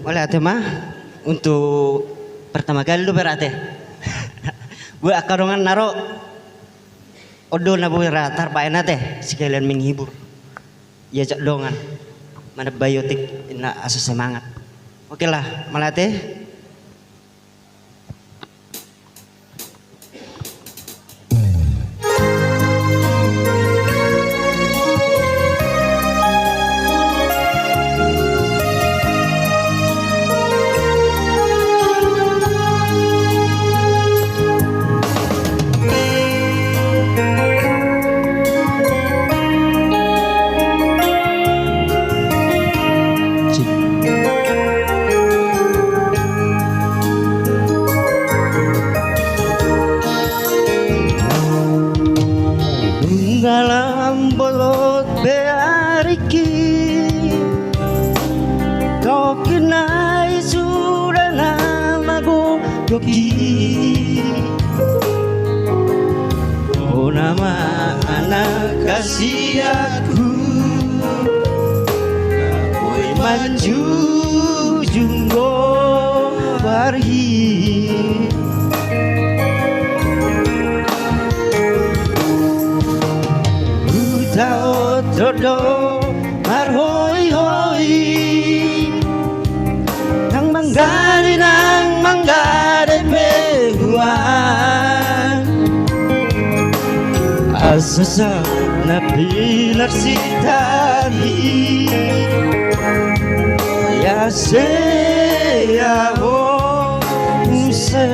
oleh ate mah untuk pertama kali lu berate. Gue akarongan naro odo na bu ratar paen teh sekalian menghibur. Ya cak dongan. Mana biotik na asa semangat. Oke lah, malah teh. Dalam bolot beariki kau kenai sudah nama goki oh nama anak kasih aku kau maju junggo barhi Dodo marhoi hoi nang manggari peguan asasa na pilar sitari ya se ya ho se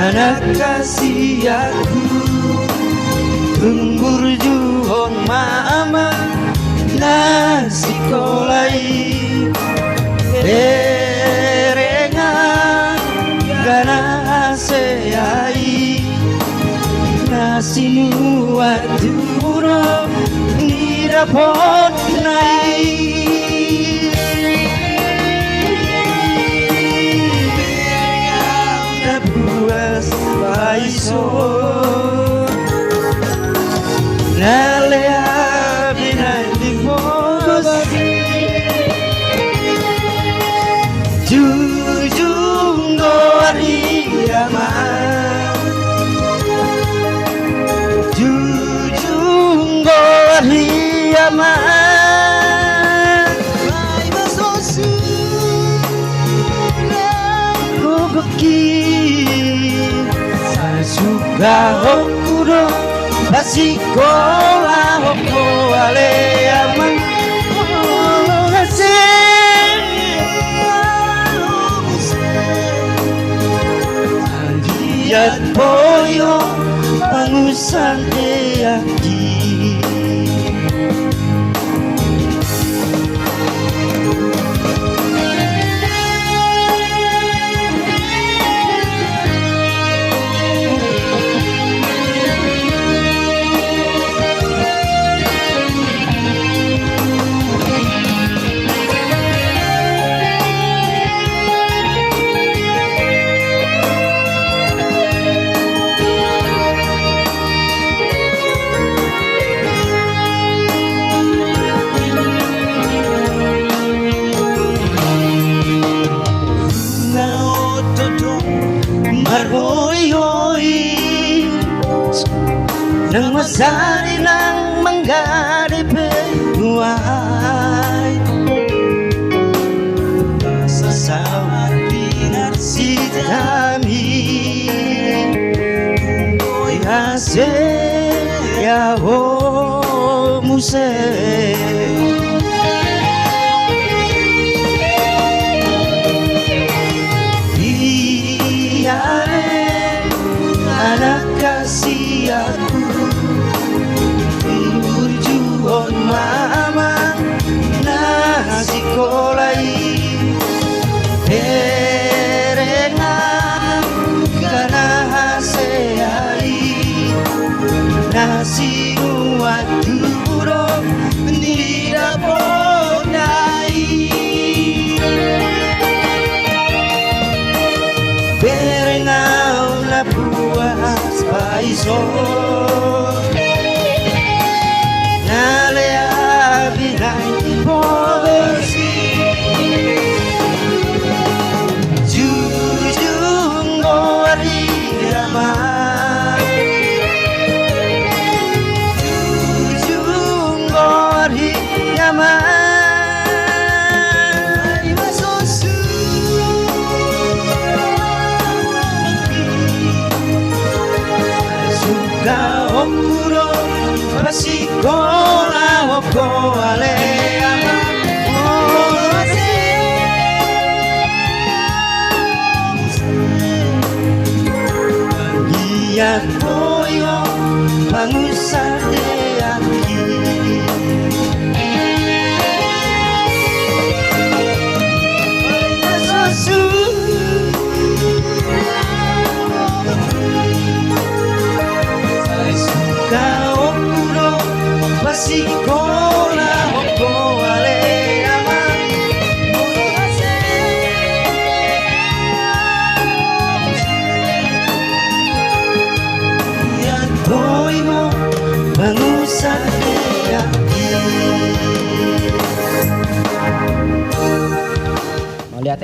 anak kasih aku gembur juhon mama nasi kolai erengan gana aseai nasi nuat duro nirapot nai Paiso Nalea binati mosi Jujungo ariyama Jujungo ariyama Suka hokuro basikola hoko ale amang Andiat boyo pangusan eyaki Nang masari nang manggari peguai Sasawat pinar si kami Oi hase ya ho muse anak kasih aku berjuang mama nasi kolai erengan karena haseai nasi uat duro tidak podai berengau la puas pais so nale abirai poversi jujung gori rama jujung gori rama Okuro basikola oko ale ama ose Iya koyo bangusa de aki Basikola oko ale ama ose Ya koimo bangusa de aki Mau lihat,